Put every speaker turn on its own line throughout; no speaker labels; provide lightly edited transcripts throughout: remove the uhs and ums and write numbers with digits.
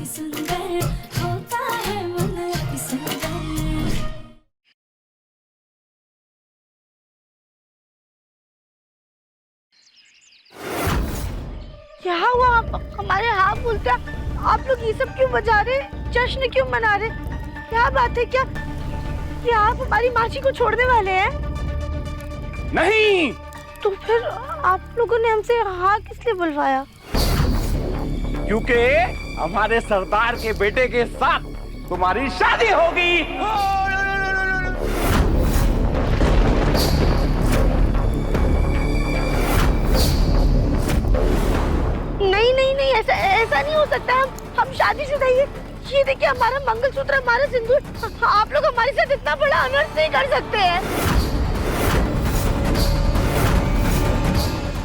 सुंदर होता है मन अति सुंदर।
क्या हुआ? हमारे हाथ बोलते आप लोग ये सब क्यों बजा रहे, जश्न क्यों मना रहे? क्या बात है? क्या आप हमारी मासी को छोड़ने वाले हैं?
नहीं।
तो फिर आप लोगों ने हमसे हाँ किस लिए बुलवाया?
क्योंकि हमारे सरदार के बेटे के साथ तुम्हारी शादी होगी।
नहीं नहीं नहीं, ऐसा नहीं हो सकता। हम शादीशुदा हैं। ये देखिए हमारा मंगलसूत्र, हमारा सिंदूर। आप लोग हमारे साथ इतना बड़ा अनर्थ नहीं कर सकते हैं।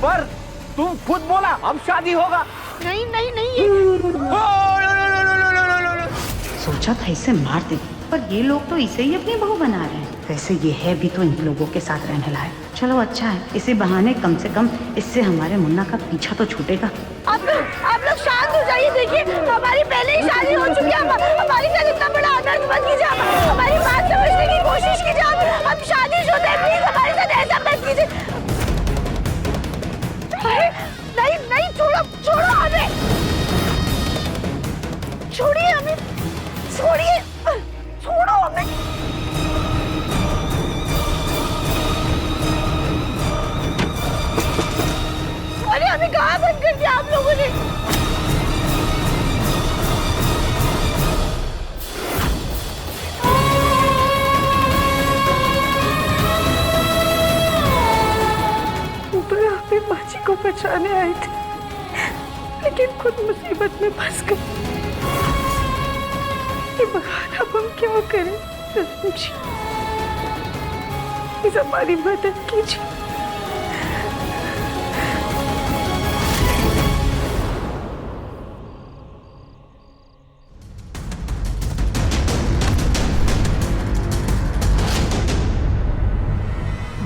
पर तुम खुद बोला अब शादी होगा।
नहीं नहीं नहीं,
सोचा था इसे मार दे, पर ये लोग तो इसे ही अपनी बहू बना रहे हैं। वैसे ये है भी तो इन लोगों के साथ रहने लायक। चलो अच्छा है, इसी बहाने कम से कम इससे हमारे मुन्ना का पीछा तो छूटेगा।
आप लोग शांत हो जाइए। देखिए हमारी पहले ही शादी हो चुकी है। हमारे साथ इतना बड़ा अनर्थ मत कीजिए। हमारी बात समझने की कोशिश कीजिए। हम शादीशुदा हैं, प्लीज हमारे साथ ऐसा मत कीजिए। नहीं नहीं, छोड़ो हमें, छोड़िए हमें, छोड़ो हमें। अरे हमें कहाँ बंद कर दिया आप लोगों ने? ऊपर आप भी बाजी को बचाने आए थे, लेकिन खुद मुसीबत में फंस गए। ये बहाना अब हम क्या करें? प्लीज हमारी मदद कीजिए।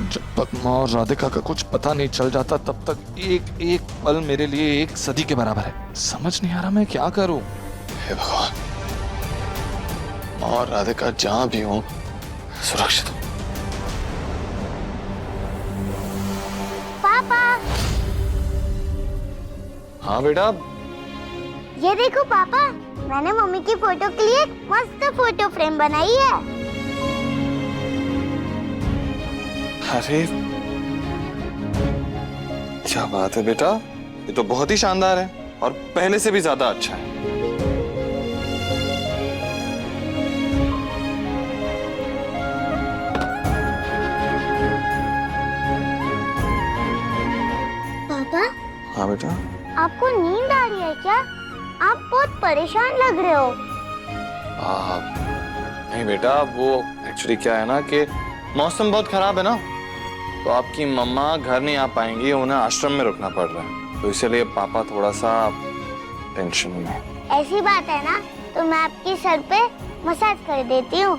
जब तक माँ और राधिका का कुछ पता नहीं चल जाता तब तक एक एक पल मेरे लिए एक सदी के बराबर है। समझ नहीं आ रहा मैं क्या करूं। हे भगवान, माँ और राधिका जहां भी हो सुरक्षित हो।
पापा,
हाँ बेटा।
ये देखो पापा, मैंने मम्मी की फोटो के लिए मस्त फोटो फ्रेम बनाई है।
अरे क्या बात है बेटा, ये तो बहुत ही शानदार है और पहले से भी ज्यादा अच्छा है।
पापा,
हाँ बेटा।
आपको नींद आ रही है क्या? आप बहुत परेशान लग रहे हो।
नहीं बेटा, वो एक्चुअली क्या है ना कि मौसम बहुत खराब है ना, तो आपकी मम्मा घर नहीं आ पाएंगी, उन्हें आश्रम में रुकना पड़ रहा है, तो इसलिए पापा थोड़ा सा टेंशन में है।
ऐसी बात है ना, तो मैं आपके सर पे मसाज कर देती हूँ।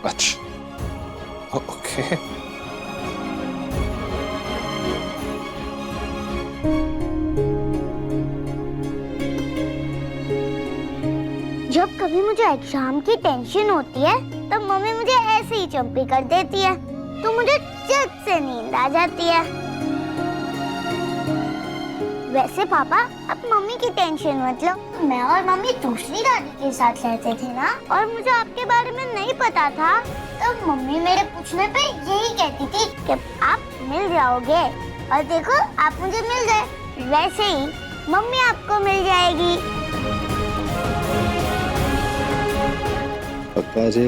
अच्छा, ओके।
जब कभी मुझे एग्जाम की टेंशन होती है तब मम्मी मुझे ऐसे ही चंपी कर देती है, तो मुझे झट से नींद आ जाती है। वैसे पापा, आप मम्मी की टेंशन मत लो। मैं और मम्मी दूसरी दादी के साथ रहते थे ना, और मुझे आपके बारे में नहीं पता था, तब मम्मी मेरे पूछने पे यही कहती थी कि आप मिल जाओगे, और देखो आप मुझे मिल गए। वैसे ही मम्मी आपको मिल जाएगी।
पक्का जी?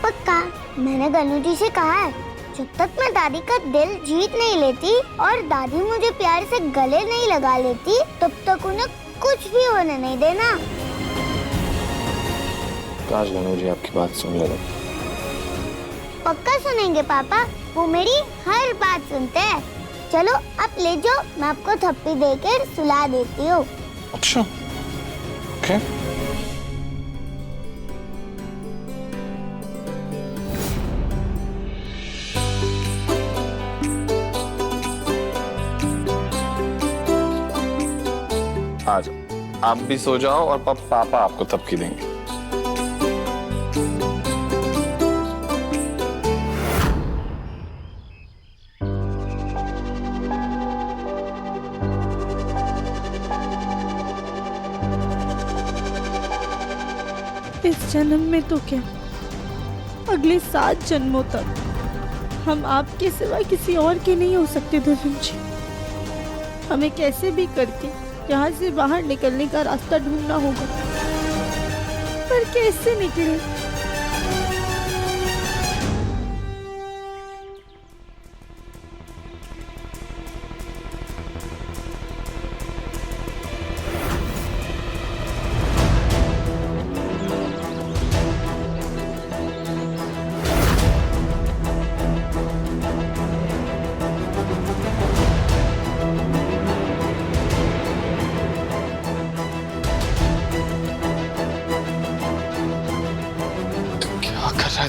पक्का। मैंने गनु जी से कहा है, जब तक मैं दादी का दिल जीत नहीं लेती और दादी मुझे प्यार से गले नहीं लगा लेती, तब तक उन्हें कुछ भी होने नहीं देना।
काश गनु जी आपकी बात सुन ले।
पक्का सुनेंगे पापा, वो मेरी हर बात सुनते हैं। चलो आप ले जाओ, मैं आपको थप्पी देकर सुला देती हूँ।
अच्छा, ओके। आप भी सो जाओ और पापा आपको तबकी देंगे।
इस जन्म में तो क्या, अगले 7 जन्मों तक हम आपके सिवा किसी और के नहीं हो सकते धर्म जी। हमें कैसे भी करके यहाँ से बाहर निकलने का रास्ता ढूंढना होगा, पर कैसे निकले?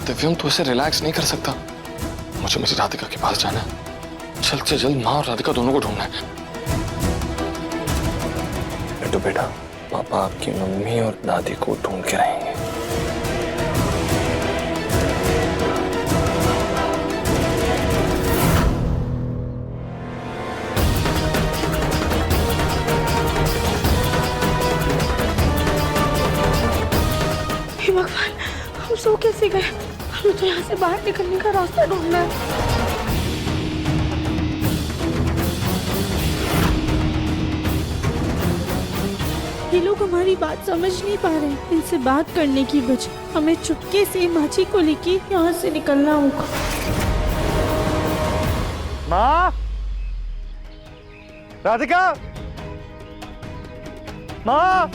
दिव्यम तो ऐसे रिलैक्स नहीं कर सकता। मुझे मेरी राधिका के पास जाना है। जल्द से जल्द माँ और राधिका दोनों को ढूंढना है। बेटो बेटा, पापा आपकी मम्मी और दादी को ढूंढ के रहेंगे।
हे भगवान, हम सो कैसे गए? हमें तो यहाँ से बाहर निकलने का रास्ता ढूंढना है। ये लोग हमारी बात समझ नहीं पा रहे हैं। इनसे बात करने की बजाय हमें चुपके से माची को लेके यहाँ से निकलना होगा।
माँ, राधिका, माँ,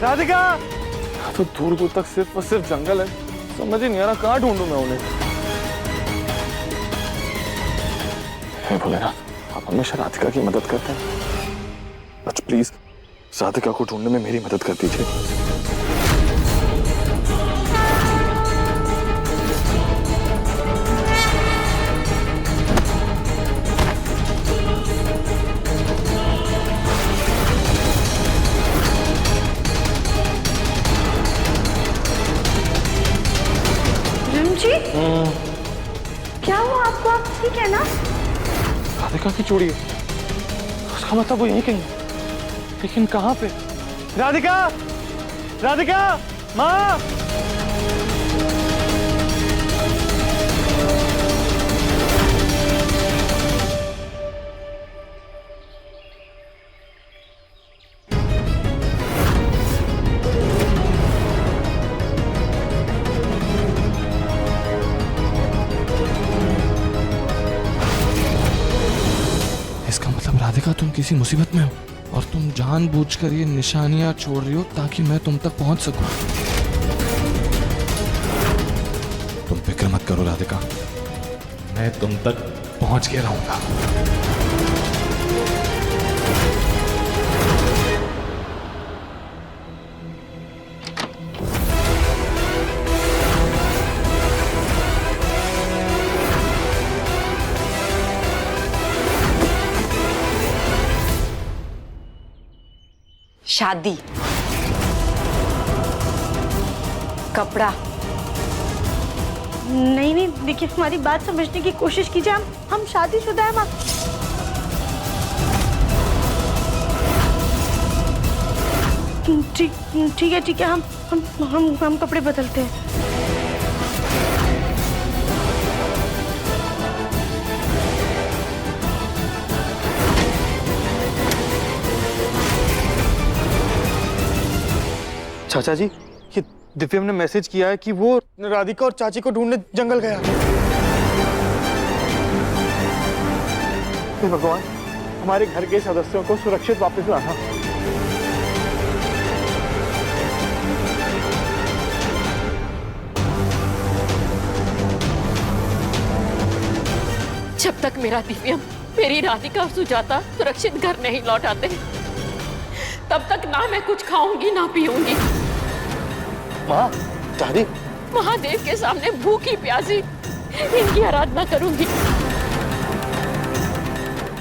राधिका।
तो दूर दूर तक सिर्फ और सिर्फ जंगल है, समझ ही नहीं आ रहा कहाँ ढूंढूं मैं उन्हें। हे भोलेनाथ, आप हमेशा राधिका की मदद करते हैं, बस प्लीज राधिका को ढूंढने में मेरी मदद कर दीजिए।
क्या हुआ आपको? आप ठीक है ना?
राधिका की चूड़ी है, उसका मतलब वो यहीं कहीं, लेकिन कहाँ पे?
राधिका, राधिका, माँ।
राधिका, तुम किसी मुसीबत में हो और तुम जानबूझकर ये निशानियां छोड़ रही हो ताकि मैं तुम तक पहुंच सकूं। तुम फिक्र मत करो राधिका, मैं तुम तक पहुंच के रहूंगा।
शादी, कपड़ा।
नहीं नहीं, देखिए हमारी बात समझने की कोशिश कीजिए। हम शादीशुदा हैं। ठीक है, हम कपड़े बदलते हैं।
चाचा जी, ये दिव्यम ने मैसेज किया है कि वो राधिका और चाची को ढूंढने जंगल गया। हे भगवान, हमारे घर के सदस्यों को सुरक्षित वापस लाना।
जब तक मेरा दिव्यम, मेरी राधिका और सुजाता सुरक्षित घर नहीं लौट आते, तब तक ना मैं कुछ खाऊंगी ना पीऊंगी।
माँ, दादी,
महादेव के सामने भूखी प्यासी इनकी आराधना करूंगी।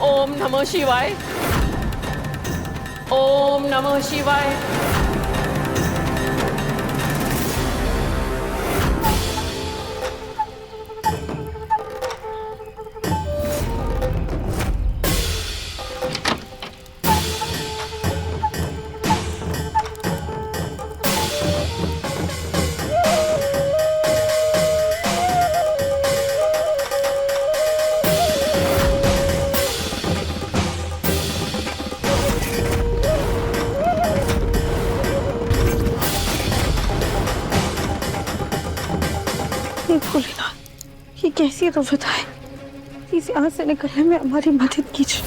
ओम नमः शिवाय, ओम नमः शिवाय।
भोलेनाथ, ये कैसी रुफत है? इस यहाँ से निकलने में हमारी मदद कीजिए।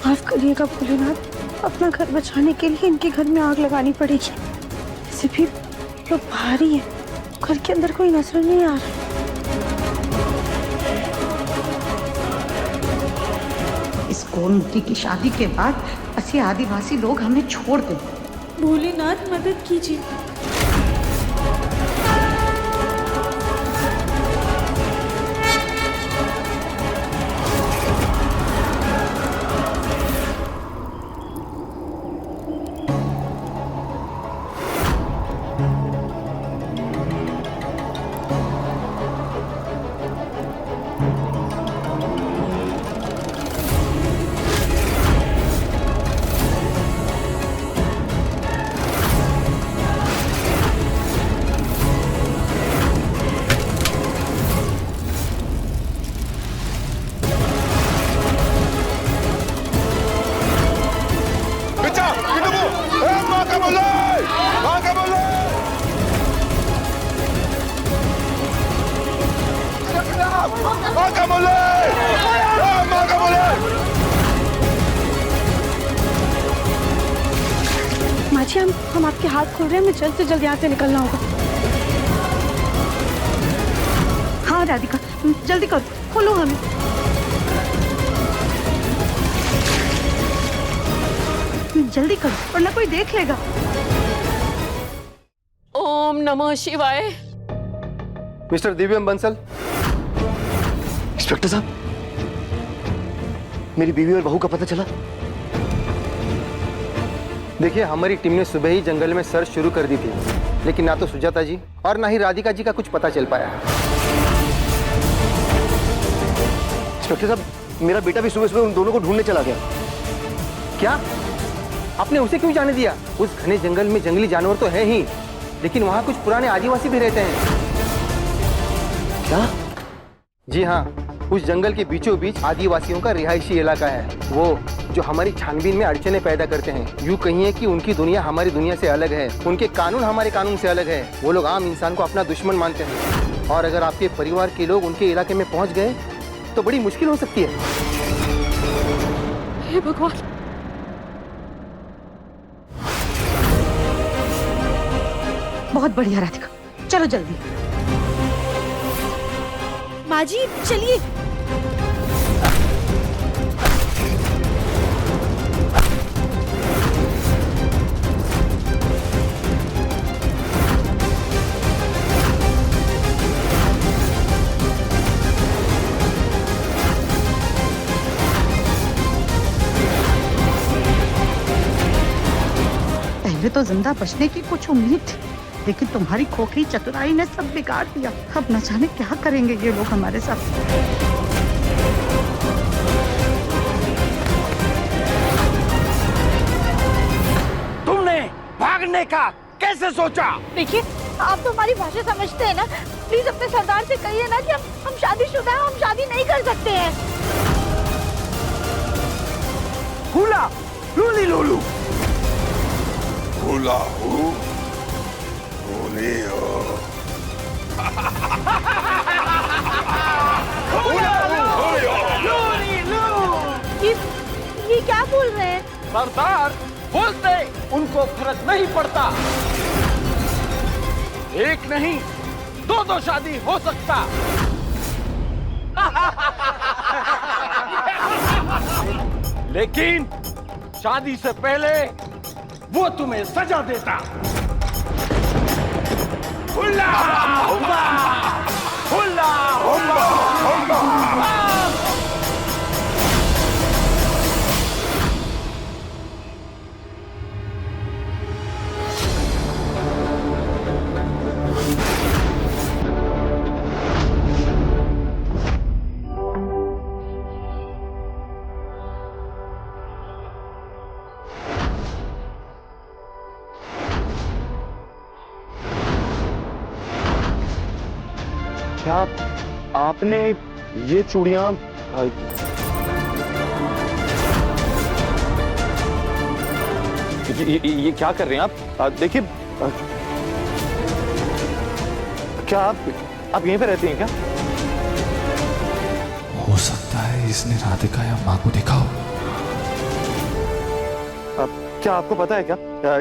माफ करिएगा भोलेनाथ, अपना घर बचाने के लिए इनके घर में आग लगानी पड़ेगी। ऐसे भी लोग बाहर ही हैं, घर के अंदर कोई नजर नहीं आ रहा।
इस कोरमुखी की शादी के बाद ऐसे आदिवासी लोग हमें छोड़ दें।
भोलेनाथ मदद कीजिए। माजी, हम आपके हाथ खोल रहे हैं, हमें जल्द से जल्द यहाँ से निकलना होगा। हाँ राधिका, जल्दी करो, खोलो हमें। जल्दी करो वरना कोई देख लेगा।
ओम नमः शिवाय।
मिस्टर दिव्यम बंसल।
इंस्पेक्टर साहब, मेरी बीवी और बहू का पता चला?
देखिए, हमारी टीम ने सुबह ही जंगल में सर्च शुरू कर दी थी, लेकिन ना तो सुजाता जी और ना ही राधिका जी का कुछ पता चल पाया।
इंस्पेक्टर साहब, मेरा बेटा भी सुबह सुबह उन दोनों को ढूंढने चला गया।
क्या? आपने उसे क्यों जाने दिया? उस घने जंगल में जंगली जानवर तो है ही, लेकिन वहाँ कुछ पुराने आदिवासी भी रहते हैं।
क्या?
जी हाँ, उस जंगल के बीचों बीच आदिवासियों का रिहायशी इलाका है, वो जो हमारी छानबीन में अड़चने पैदा करते हैं। यूँ कहिए कि उनकी दुनिया हमारी दुनिया से अलग है, उनके कानून हमारे कानून से अलग है। वो लोग आम इंसान को अपना दुश्मन मानते हैं, और अगर आपके परिवार के लोग उनके इलाके में पहुँच गए तो बड़ी मुश्किल हो सकती है।
हे भगवान।
बहुत बढ़िया राधिका, चलो जल्दी।
माजी चलिए।
पहले तो जिंदा बचने की कुछ उम्मीद थी, लेकिन तुम्हारी खोखली चतुराई ने सब बिगाड़ दिया। अब न जाने क्या करेंगे ये लोग हमारे साथ।
तुमने भागने का कैसे सोचा?
देखिए, आप तो हमारी भाषा समझते हैं ना, प्लीज अपने सरदार से कहिए ना कि हम शादीशुदा हैं, हम शादी नहीं कर सकते हैं।
हुला लूली लूलू
हुला हूँ, होली हो।
ये क्या बोल रहे हैं?
सरदार बोलते उनको फर्क नहीं पड़ता। एक नहीं, दो शादी हो सकता। लेकिन शादी से पहले वो तुम्हें सजा देता।
क्या आपने ये चूड़ियां ये क्या कर रहे हैं आप? देखिए, क्या आप यहीं पे रहती हैं क्या?
हो सकता है इसने राधिका या माँ को देखा हो।
क्या आपको पता है क्या,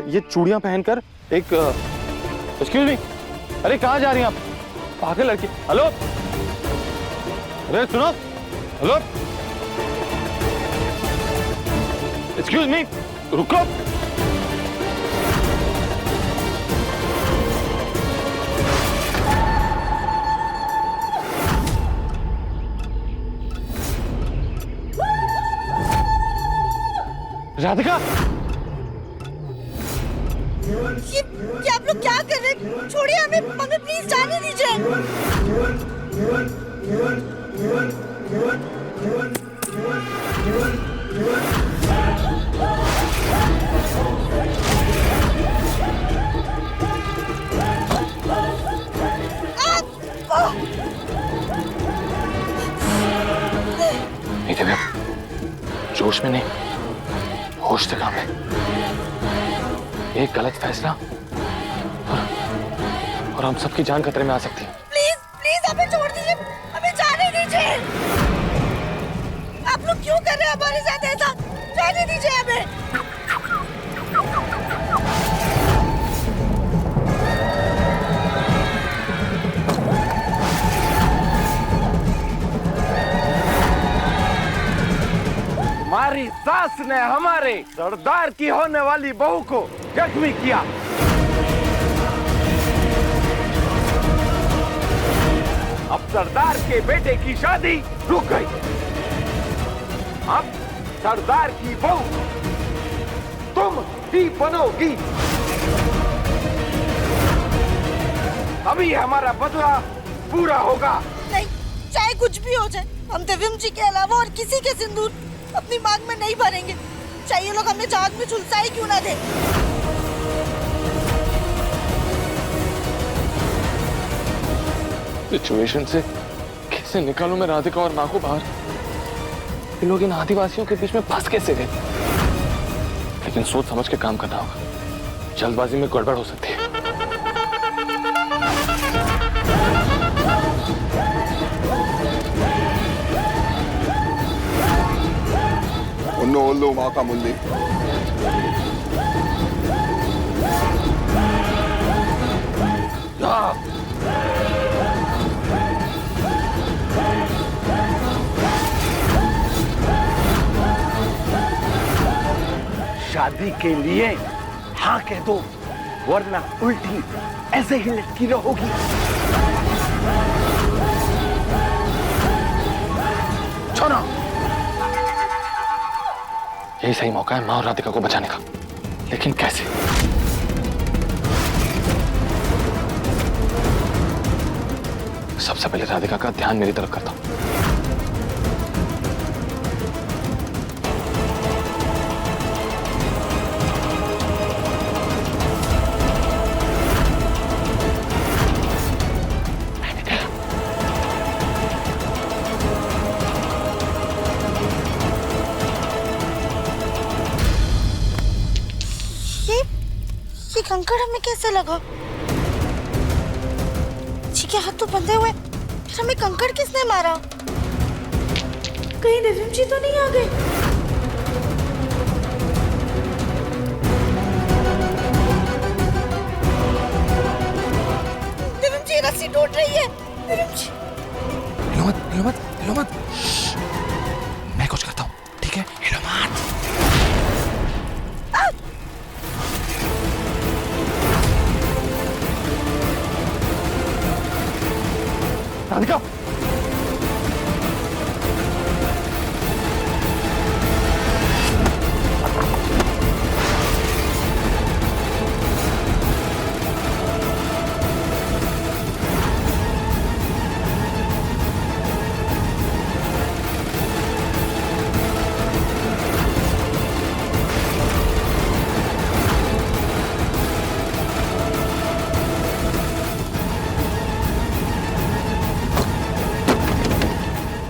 ये चूड़ियां पहनकर एक एक्सक्यूज मी, अरे कहाँ जा रही हैं आप? पागल लड़की। हेलो, अरे सुनो, हेलो, एक्सक्यूज मी, रुको। राधिका,
ये आप लोग क्या कर रहे हैं? छोड़िए हमें, हमें प्लीज जाने दीजिए।
नहीं दिव्या, जोश में नहीं, होश से काम है। एक गलत फैसला और हम सबकी जान खतरे में आ सकती है।
प्लीज प्लीज हमें छोड़ दीजिए, हमें जाने दीजिए। आप लोग क्यों कर रहे हैं हमारे साथ ऐसा? जाने दीजिए हमें।
हमारी सास ने हमारे सरदार की होने वाली बहू को जख्मी किया। अब सरदार के बेटे की शादी रुक गई। अब सरदार की बहू तुम ही बनोगी। अभी हमारा बदला पूरा होगा।
नहीं, चाहे कुछ भी हो जाए, हम दिव्यम जी के अलावा और किसी के सिंदूर अपनी मांग में नहीं भरेंगे। चाहिए लोग हमें जहाज में झुलसा ही क्यों ना दे।
सिचुएशन से कैसे निकालूं मैं राधिका और माँ को बाहर? ये लोग इन आदिवासियों के बीच में फंस कैसे गए? लेकिन सोच समझ के काम करना होगा, जल्दबाजी में गड़बड़ हो सकती है।
Ollo Maka Mundi.
शादी के लिए हाँ कह दो, वरना उल्टी ऐसे ही लटकी रहोगी।
छोड़ो, यही सही मौका है माँ और राधिका को बचाने का। लेकिन कैसे? सबसे पहले राधिका का ध्यान मेरी तरफ करता हूं।
ये कंकड़ हमें कैसे लगा? जी के हाथ तो बंधे हुए, फिर हमें कंकड़ किसने मारा? कहीं दिव्यम जी तो नहीं आ गए? दिव्यम जी रस्सी टूट रही है। दिव्यम जी,
हिलो मत, हिलो मत, हिलो मत। मैं कुछ करता हूँ, ठीक है? हिलो मत।
राधिका,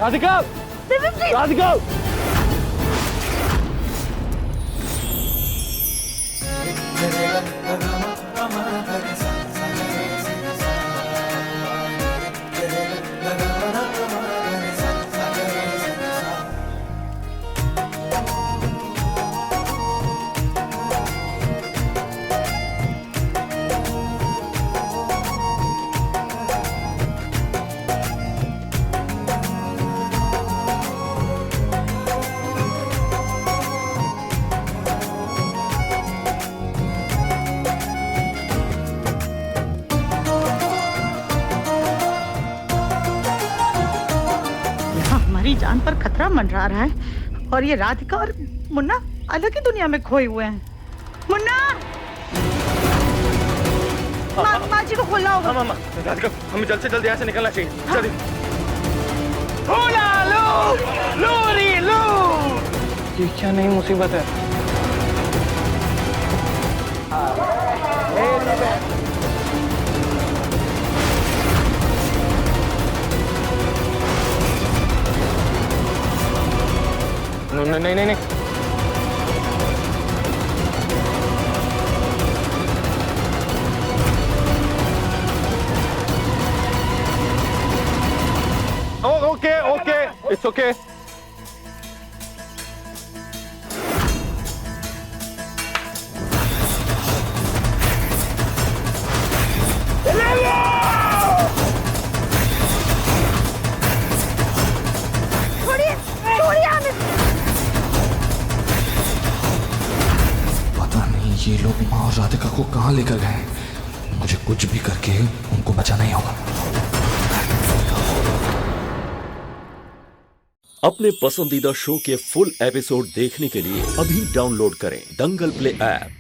राधिका, राधिका।
हमारी जान पर खतरा मंडरा रहा है और ये राधिका और मुन्ना अलग ही दुनिया में खोए हुए हैं। मुन्ना, माँ जी को खोलना होगा।
मामा, राधिका, हमें जल्द से जल्द यहाँ से निकलना चाहिए। जल्दी। ये क्या नई मुसीबत है? नहीं नहीं नहीं। Okay okay, it's okay.
पता नहीं ये लोग माँ और राधिका को कहाँ लेकर गए। मुझे कुछ भी करके उनको बचाना ही होगा।
अपने पसंदीदा शो के फुल एपिसोड देखने के लिए अभी डाउनलोड करें दंगल प्ले ऐप।